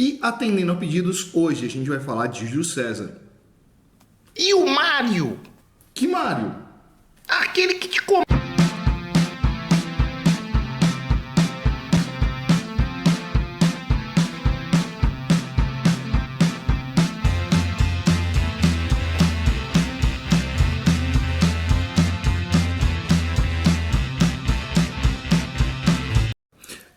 E atendendo a pedidos, hoje a gente vai falar de Júlio César. E o Mário? Que Mário? Aquele que te come.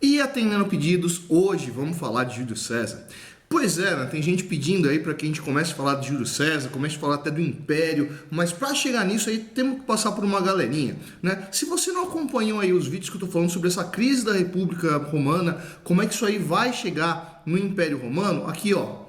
E atendendo a pedidos, hoje vamos falar de Júlio César. Pois é, né? Tem gente pedindo aí para que a gente comece a falar de Júlio César, comece a falar até do Império, mas para chegar nisso aí temos que passar por uma galerinha, né? Se você não acompanhou aí os vídeos que eu tô falando sobre essa crise da República Romana, como é que isso aí vai chegar no Império Romano, aqui ó,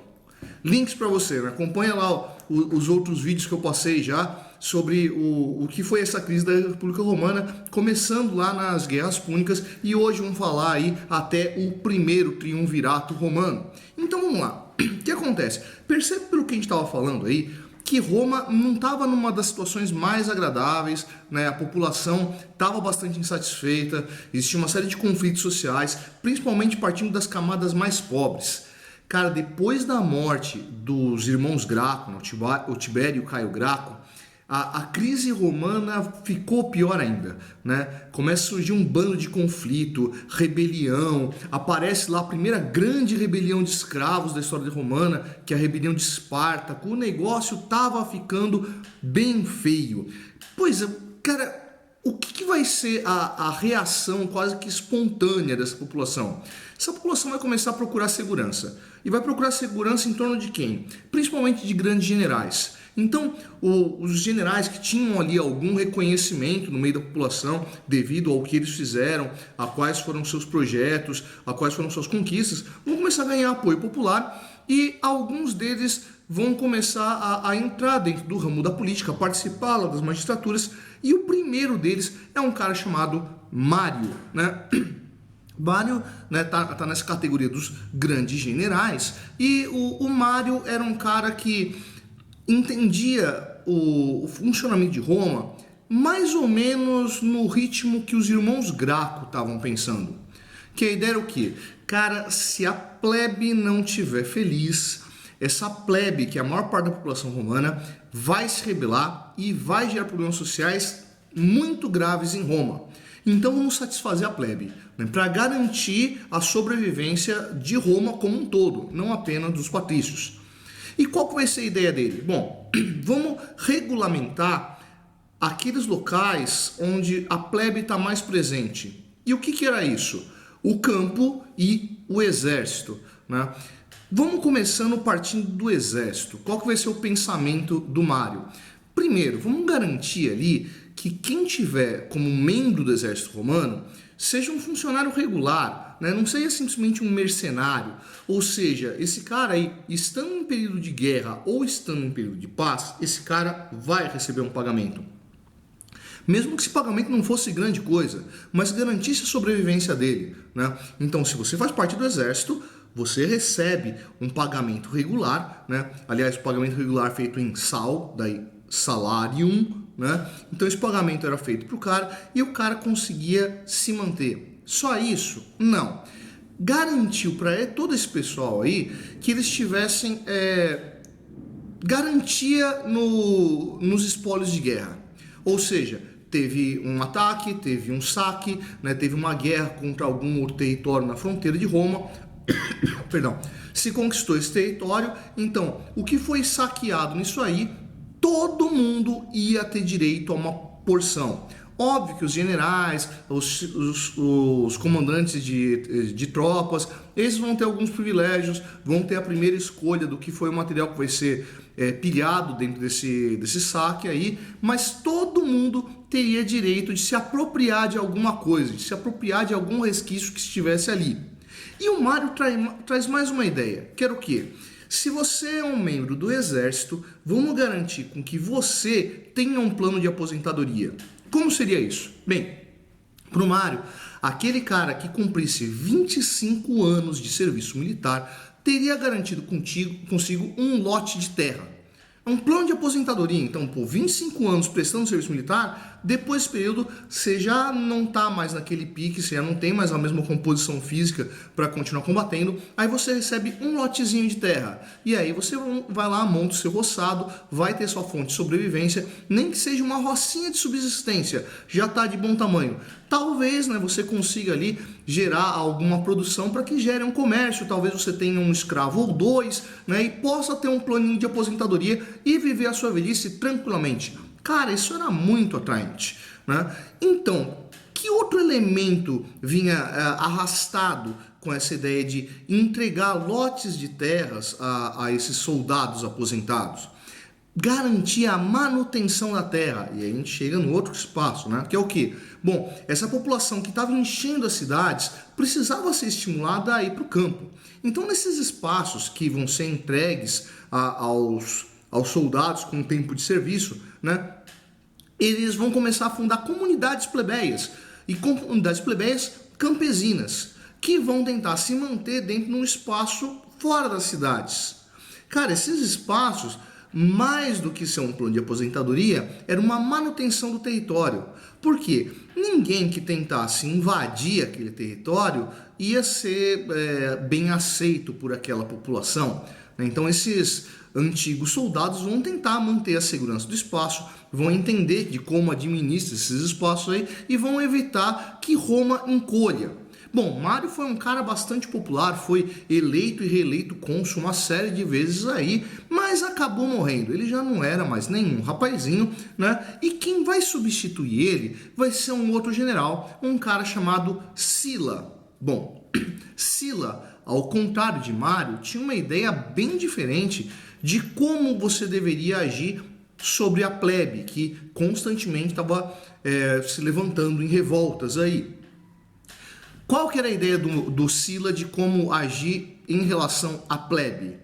links para você, né? Acompanha lá os outros vídeos que eu passei já sobre o que foi essa crise da República Romana, começando lá nas Guerras Púnicas, e hoje vamos falar aí até o primeiro triunvirato romano. Então vamos lá, o que acontece? Percebe pelo que a gente estava falando aí, que Roma não estava numa das situações mais agradáveis, né? A população estava bastante insatisfeita, existia uma série de conflitos sociais, principalmente partindo das camadas mais pobres. Cara, depois da morte dos irmãos Graco, o Tibério e o Caio Graco, a crise romana ficou pior ainda, né? Começa a surgir um bando de conflito, rebelião, aparece lá a primeira grande rebelião de escravos da história romana, que é a rebelião de Espartaco. O negócio tava ficando bem feio. Pois é, cara, o que vai ser a reação quase que espontânea dessa população? Essa população vai começar a procurar segurança. E vai procurar segurança em torno de quem? Principalmente de grandes generais. Então, os generais que tinham ali algum reconhecimento no meio da população devido ao que eles fizeram, a quais foram seus projetos, a quais foram suas conquistas, vão começar a ganhar apoio popular e alguns deles vão começar a entrar dentro do ramo da política, a participar lá das magistraturas, e o primeiro deles é um cara chamado Mário, né? Mário, né, tá nessa categoria dos grandes generais, e o Mário era um cara que entendia o funcionamento de Roma mais ou menos no ritmo que os irmãos Graco estavam pensando. Que a ideia era o quê? Cara, se a plebe não tiver feliz, essa plebe, que é a maior parte da população romana, vai se rebelar e vai gerar problemas sociais muito graves em Roma. Então vamos satisfazer a plebe, né, para garantir a sobrevivência de Roma como um todo, não apenas dos patrícios. E qual que vai ser a ideia dele? Bom, vamos regulamentar aqueles locais onde a plebe está mais presente. E o que era isso? O campo e o exército, né? Vamos começando partindo do exército. Qual que vai ser o pensamento do Mário? Primeiro, vamos garantir ali que quem tiver como membro do exército romano seja um funcionário regular, né? Não seja simplesmente um mercenário. Ou seja, esse cara aí, estando em período de guerra ou estando em período de paz, esse cara vai receber um pagamento. Mesmo que esse pagamento não fosse grande coisa, mas garantisse a sobrevivência dele, né? Então, se você faz parte do exército, você recebe um pagamento regular, né? Aliás, o pagamento regular feito em sal, daí salarium, né? Então esse pagamento era feito para o cara e o cara conseguia se manter. Só isso? Não. Garantiu para todo esse pessoal aí que eles tivessem garantia nos espólios de guerra. Ou seja, teve um ataque, teve um saque, né? Teve uma guerra contra algum outro território na fronteira de Roma. Perdão. Se conquistou esse território, então o que foi saqueado nisso aí, todo mundo ia ter direito a uma porção. Óbvio que os generais, os comandantes de tropas, eles vão ter alguns privilégios, vão ter a primeira escolha do que foi o material que vai ser pilhado dentro desse saque aí, mas todo mundo teria direito de se apropriar de alguma coisa, de se apropriar de algum resquício que estivesse ali. E o Mário traz mais uma ideia, que era o quê? Se você é um membro do exército, vamos garantir com que você tenha um plano de aposentadoria. Como seria isso? Bem, para o Mário, aquele cara que cumprisse 25 anos de serviço militar teria garantido consigo um lote de terra. É um plano de aposentadoria. Então, por 25 anos prestando serviço militar, depois desse período você já não está mais naquele pique, você já não tem mais a mesma composição física para continuar combatendo. Aí você recebe um lotezinho de terra. E aí você vai lá, monta o seu roçado, vai ter sua fonte de sobrevivência, nem que seja uma rocinha de subsistência, já está de bom tamanho. Talvez, né, você consiga ali gerar alguma produção para que gere um comércio, talvez você tenha um escravo ou dois, né, e possa ter um planinho de aposentadoria e viver a sua velhice tranquilamente. Cara, isso era muito atraente, né? Então, que outro elemento vinha arrastado com essa ideia de entregar lotes de terras a esses soldados aposentados? Garantir a manutenção da terra. E aí a gente chega no outro espaço, né? Que é o quê? Bom, essa população que estava enchendo as cidades precisava ser estimulada a ir para o campo. Então, nesses espaços que vão ser entregues aos soldados com tempo de serviço, né? Eles vão começar a fundar comunidades plebeias e comunidades plebeias campesinas que vão tentar se manter dentro de um espaço fora das cidades. Cara, esses espaços, mais do que ser um plano de aposentadoria, era uma manutenção do território. Por quê? Ninguém que tentasse invadir aquele território ia ser bem aceito por aquela população. Então esses antigos soldados vão tentar manter a segurança do espaço, vão entender de como administra esses espaços aí e vão evitar que Roma encolha. Bom, Mário foi um cara bastante popular, foi eleito e reeleito cônsul uma série de vezes aí, mas acabou morrendo. Ele já não era mais nenhum rapazinho, né? E quem vai substituir ele vai ser um outro general, um cara chamado Sila. Bom, Sila, ao contrário de Mário, tinha uma ideia bem diferente de como você deveria agir sobre a plebe, que constantemente estava se levantando em revoltas aí. Qual que era a ideia do Sila de como agir em relação à plebe?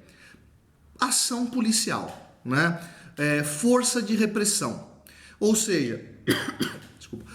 Ação policial, né? Força de repressão. Ou seja, desculpa,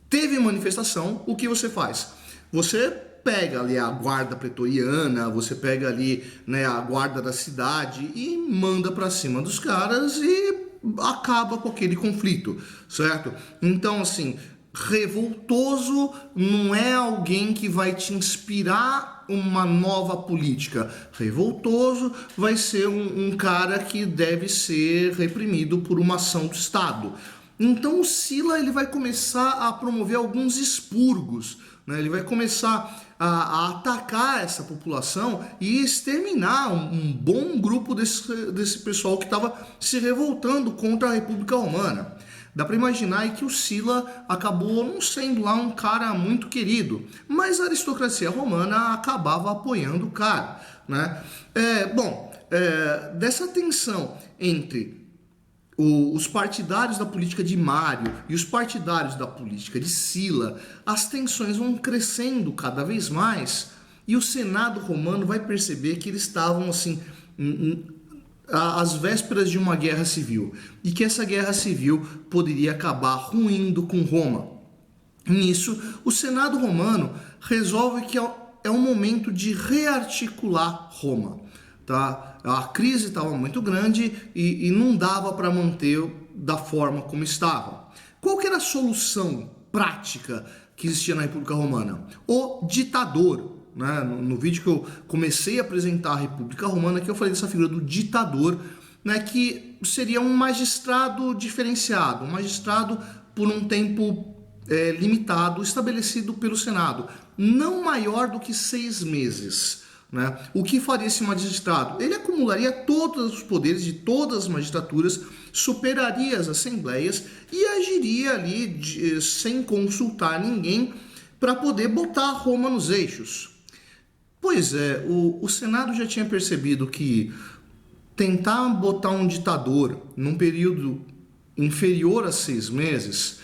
teve manifestação, o que você faz? Você pega ali a guarda pretoriana, você pega ali, né, a guarda da cidade e manda para cima dos caras e acaba com aquele conflito, certo? Então, assim, revoltoso não é alguém que vai te inspirar uma nova política. Revoltoso vai ser um cara que deve ser reprimido por uma ação do Estado. Então o Sila ele vai começar a promover alguns expurgos, né? Ele vai começar a atacar essa população e exterminar um bom grupo desse pessoal que estava se revoltando contra a República Romana. Dá para imaginar que o Sila acabou não sendo lá um cara muito querido, mas a aristocracia romana acabava apoiando o cara, né? Dessa tensão entre os partidários da política de Mário e os partidários da política de Sila, as tensões vão crescendo cada vez mais e o Senado romano vai perceber que eles estavam assim às vésperas de uma guerra civil e que essa guerra civil poderia acabar ruindo com Roma. Nisso, o Senado romano resolve que é um momento de rearticular Roma. Tá? A crise estava muito grande e não dava para manter da forma como estava. Qual que era a solução prática que existia na República Romana? O ditador. Né? No vídeo que eu comecei a apresentar a República Romana, que eu falei dessa figura do ditador, né? Que seria um magistrado diferenciado, um magistrado por um tempo limitado, estabelecido pelo Senado, não maior do que 6 meses. Né? O que faria esse magistrado? Ele acumularia todos os poderes de todas as magistraturas, superaria as assembleias e agiria ali sem consultar ninguém para poder botar Roma nos eixos. Pois é, o Senado já tinha percebido que tentar botar um ditador num período inferior a 6 meses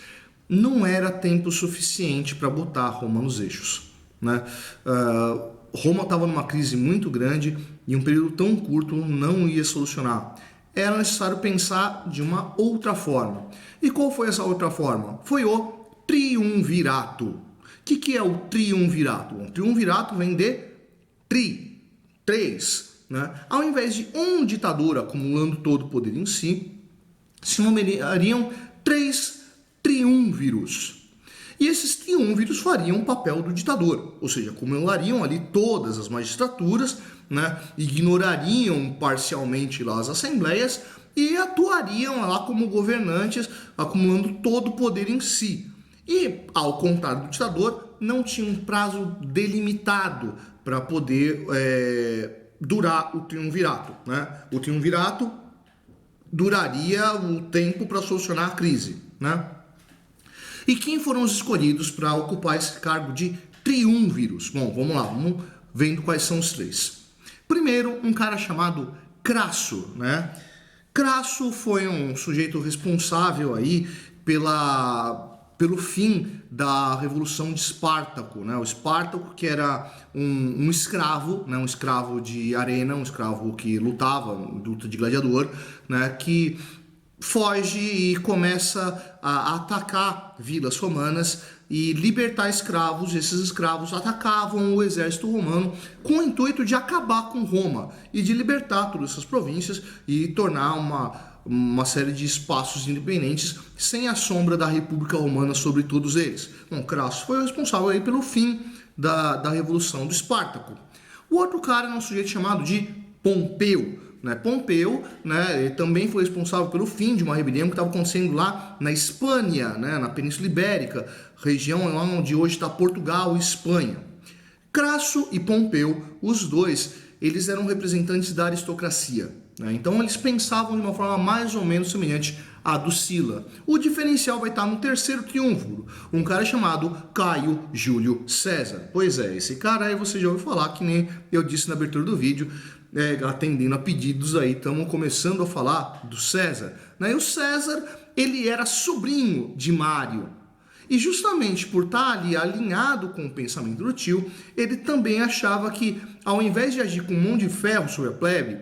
não era tempo suficiente para botar Roma nos eixos. Né? Roma estava numa crise muito grande e um período tão curto não ia solucionar. Era necessário pensar de uma outra forma. E qual foi essa outra forma? Foi o triunvirato. O que é o triunvirato? O triunvirato vem de 3, né, ao invés de um ditador acumulando todo o poder em si, se nomeariam 3 triunviros. E esses triunviros fariam o papel do ditador, ou seja, acumulariam ali todas as magistraturas, né, ignorariam parcialmente lá as assembleias e atuariam lá como governantes, acumulando todo o poder em si. E, ao contrário do ditador, não tinha um prazo delimitado para poder durar o triunvirato, né? O triunvirato duraria o tempo para solucionar a crise, né? E quem foram os escolhidos para ocupar esse cargo de triunviros? Bom, vamos lá, vamos vendo quais são os 3. Primeiro, um cara chamado Crasso, né? Crasso foi um sujeito responsável aí pelo fim da Revolução de Espartaco, né? O Espartaco, que era um escravo, né? Um escravo de arena, um escravo que lutava, luta de gladiador, né? Que foge e começa a atacar vilas romanas e libertar escravos. Esses escravos atacavam o exército romano com o intuito de acabar com Roma e de libertar todas essas províncias e tornar uma série de espaços independentes sem a sombra da República Romana sobre todos eles. Bom, Crasso foi o responsável aí pelo fim da Revolução do Espartaco. O outro cara é um sujeito chamado de Pompeu. Pompeu, né, ele também foi responsável pelo fim de uma rebelião que estava acontecendo lá na Espanha, né, na Península Ibérica, região lá onde hoje está Portugal e Espanha. Crasso e Pompeu, os dois, eles eram representantes da aristocracia, né, então eles pensavam de uma forma mais ou menos semelhante à do Sila. O diferencial vai estar no terceiro triunviro, um cara chamado Caio Júlio César. Pois é, esse cara aí você já ouviu falar, que nem eu disse na abertura do vídeo, atendendo a pedidos aí, estamos começando a falar do César. E o César, ele era sobrinho de Mário. E justamente por estar ali alinhado com o pensamento do tio, ele também achava que, ao invés de agir com mão de ferro sobre a plebe,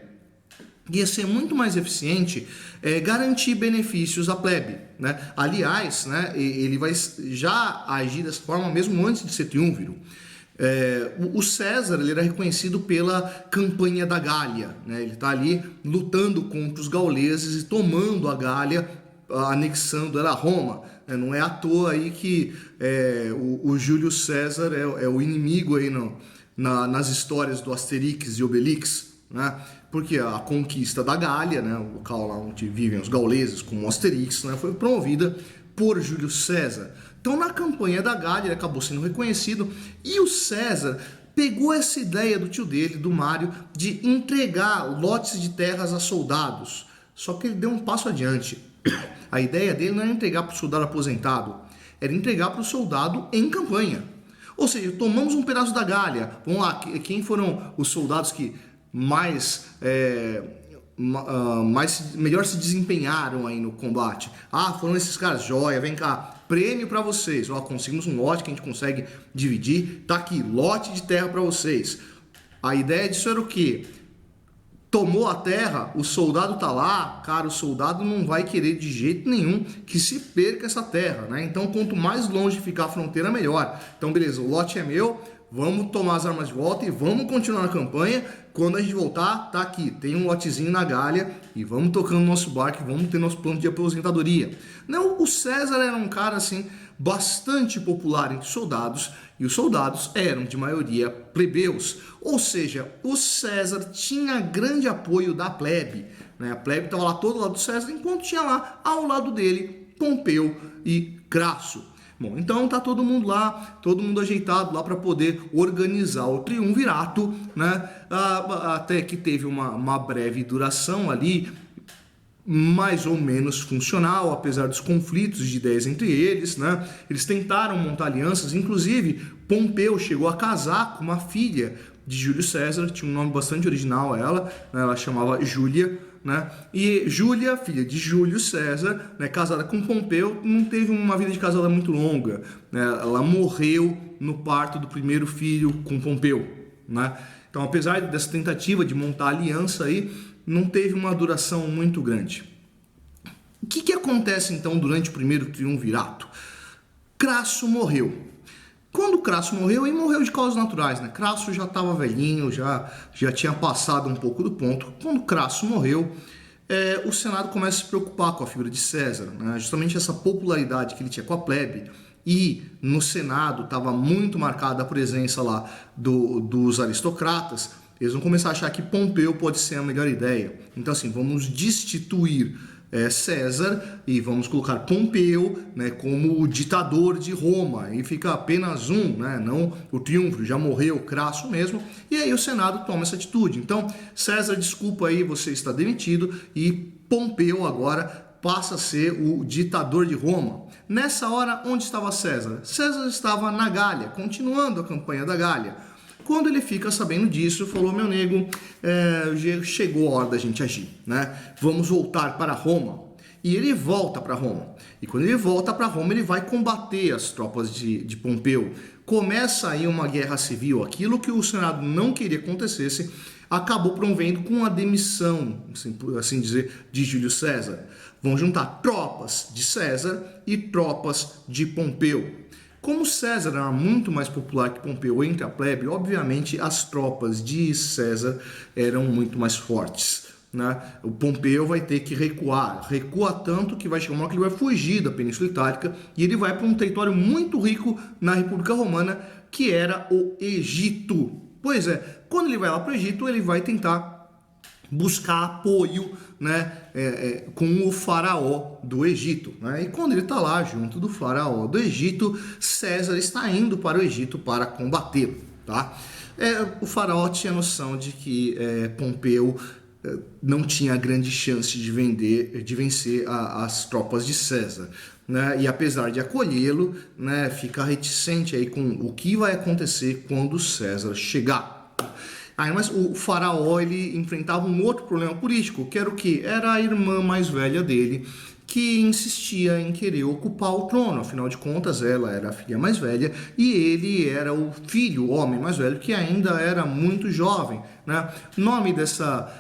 ia ser muito mais eficiente garantir benefícios à plebe, né? Aliás, né, ele vai já agir dessa forma mesmo antes de ser triunviro. O César, ele era reconhecido pela campanha da Gália, né? Ele está ali lutando contra os gauleses e tomando a Gália, anexando ela a Roma. Não é à toa aí que o Júlio César é o inimigo aí nas histórias do Asterix e Obelix, né? Porque a conquista da Gália, né, o local lá onde vivem os gauleses, como o Asterix, né, foi promovida por Júlio César. Então, na campanha da Gália, ele acabou sendo reconhecido e o César pegou essa ideia do tio dele, do Mário, de entregar lotes de terras a soldados. Só que ele deu um passo adiante. A ideia dele não era entregar para o soldado aposentado, era entregar para o soldado em campanha. Ou seja, tomamos um pedaço da Gália. Vamos lá, quem foram os soldados que melhor se desempenharam aí no combate? Foram esses caras. Joia, vem cá, prêmio para vocês. Conseguimos um lote que a gente consegue dividir. Tá aqui, lote de terra para vocês. A ideia disso era o quê? Tomou a terra, o soldado tá lá, cara, o soldado não vai querer de jeito nenhum que se perca essa terra, né? Então, quanto mais longe ficar a fronteira, melhor. Então, beleza, o lote é meu, vamos tomar as armas de volta e vamos continuar na campanha. Quando a gente voltar, tá aqui, tem um lotezinho na Gália e vamos tocando nosso barco, vamos ter nosso plano de aposentadoria. Não, o César era um cara assim bastante popular entre os soldados e os soldados eram de maioria plebeus. Ou seja, o César tinha grande apoio da plebe, né? A plebe estava lá todo lado do César, enquanto tinha lá ao lado dele Pompeu e Crasso. Bom, então tá todo mundo lá, todo mundo ajeitado lá para poder organizar o triunvirato, né? Até que teve uma breve duração ali, mais ou menos funcional, apesar dos conflitos de ideias entre eles, né? Eles tentaram montar alianças, inclusive Pompeu chegou a casar com uma filha de Júlio César, tinha um nome bastante original ela, né? Ela chamava Júlia, né? E Júlia, filha de Júlio César, né, casada com Pompeu, não teve uma vida de casada muito longa, né? Ela morreu no parto do primeiro filho com Pompeu, né? Então, apesar dessa tentativa de montar aliança aí, não teve uma duração muito grande. O que acontece então durante o primeiro triunvirato? Crasso morreu. Quando Crasso morreu, e morreu de causas naturais, né? Crasso já estava velhinho, já tinha passado um pouco do ponto. Quando Crasso morreu, o Senado começa a se preocupar com a figura de César, né? Justamente essa popularidade que ele tinha com a plebe, e no Senado estava muito marcada a presença lá dos aristocratas. Eles vão começar a achar que Pompeu pode ser a melhor ideia. Então assim, vamos destituir César e vamos colocar Pompeu, né, como o ditador de Roma, e fica apenas um, né, não o triunfo, já morreu Crasso mesmo, e aí o Senado toma essa atitude. Então César, desculpa aí, você está demitido, e Pompeu agora passa a ser o ditador de Roma. Nessa hora, onde estava César? César estava na Gália, continuando a campanha da Gália. Quando ele fica sabendo disso, falou: meu nego, chegou a hora da gente agir, né? Vamos voltar para Roma. E ele volta para Roma. E quando ele volta para Roma, ele vai combater as tropas de Pompeu. Começa aí uma guerra civil. Aquilo que o Senado não queria que acontecesse, acabou promovendo com a demissão, assim dizer, de Júlio César. Vão juntar tropas de César e tropas de Pompeu. Como César era muito mais popular que Pompeu entre a plebe, obviamente as tropas de César eram muito mais fortes, né? O Pompeu vai ter que recua tanto que vai chegar uma hora que ele vai fugir da Península Itálica e ele vai para um território muito rico na República Romana, que era o Egito. Pois é, quando ele vai lá para o Egito, ele vai tentar buscar apoio, né, com o faraó do Egito, né? E quando ele está lá junto do faraó do Egito, César está indo para o Egito para combater, tá? O faraó tinha noção de que Pompeu não tinha grande chance de vencer as tropas de César, né? E apesar de acolhê-lo, né, fica reticente aí com o que vai acontecer quando César chegar. Mas o faraó, ele enfrentava um outro problema político, que era o quê? Era a irmã mais velha dele, que insistia em querer ocupar o trono. Afinal de contas, ela era a filha mais velha e ele era o filho, o homem mais velho, que ainda era muito jovem, né? O nome dessa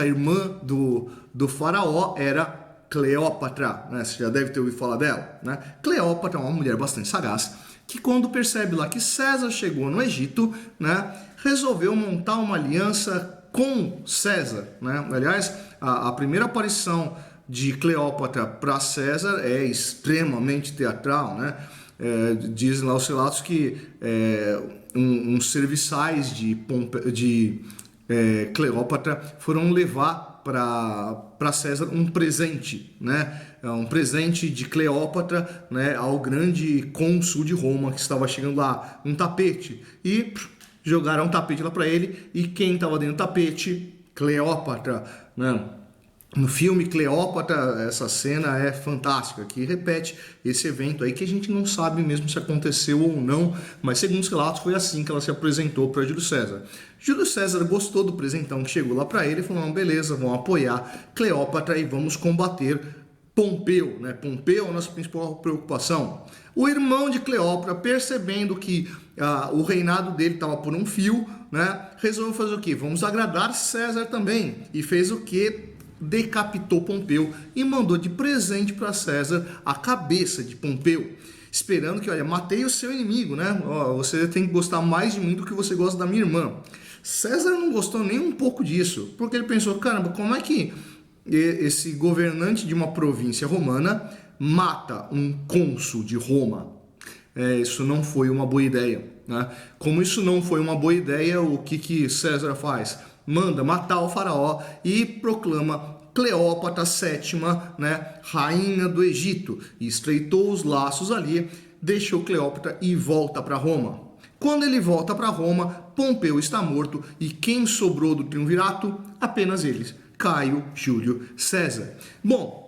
irmã do faraó era Cleópatra, né? Você já deve ter ouvido falar dela, né? Cleópatra é uma mulher bastante sagaz, que quando percebe lá que César chegou no Egito, né, resolveu montar uma aliança com César, né? Aliás, a primeira aparição de Cleópatra para César é extremamente teatral, né? Dizem lá os relatos que uns serviçais de Cleópatra foram levar para César um presente, né? Um presente de Cleópatra, né, ao grande cônsul de Roma que estava chegando lá, um tapete, e jogaram um tapete lá para ele, e quem estava dentro do tapete? Cleópatra, né? No filme Cleópatra, essa cena é fantástica, que repete esse evento aí que a gente não sabe mesmo se aconteceu ou não, mas segundo os relatos foi assim que ela se apresentou para Júlio César. Júlio César gostou do presentão que chegou lá para ele e falou: não, beleza, vamos apoiar Cleópatra e vamos combater Pompeu, né? Pompeu é a nossa principal preocupação. O irmão de Cleópatra, percebendo que o reinado dele estava por um fio, né, resolveu fazer o quê? Vamos agradar César também. E fez o quê? Decapitou Pompeu e mandou de presente para César a cabeça de Pompeu, esperando que, olha, matei o seu inimigo, né? Você tem que gostar mais de mim do que você gosta da minha irmã. César não gostou nem um pouco disso, porque ele pensou: caramba, como é que esse governante de uma província romana mata um cônsul de Roma? Isso não foi uma boa ideia, né? Como isso não foi uma boa ideia, o que César faz? Manda matar o faraó e proclama Cleópatra VII, né, rainha do Egito, e estreitou os laços ali, deixou Cleópatra e volta para Roma. Quando ele volta para Roma, Pompeu está morto, e quem sobrou do triunvirato? Apenas eles: Caio Júlio César. Bom,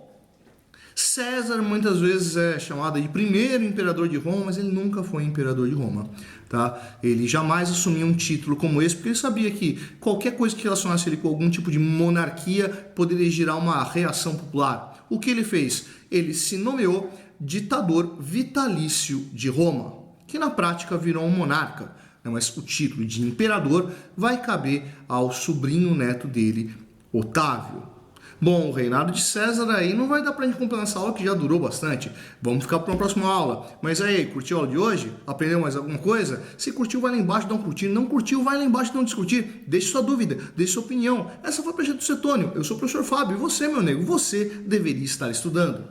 César muitas vezes é chamado de primeiro imperador de Roma, mas ele nunca foi imperador de Roma, tá? Ele jamais assumiu um título como esse, porque ele sabia que qualquer coisa que relacionasse ele com algum tipo de monarquia poderia gerar uma reação popular. O que ele fez? Ele se nomeou ditador vitalício de Roma, que na prática virou um monarca, né? Mas o título de imperador vai caber ao sobrinho neto dele, Otávio. Bom, o reinado de César aí não vai dar pra gente completar essa aula que já durou bastante. Vamos ficar para uma próxima aula. Mas aí, curtiu a aula de hoje? Aprendeu mais alguma coisa? Se curtiu, vai lá embaixo, dá um curtir. Não curtiu, vai lá embaixo, dá um discutir. Deixe sua dúvida, deixe sua opinião. Essa foi a Projeto Cetônio. Eu sou o professor Fábio. E você, meu nego, você deveria estar estudando.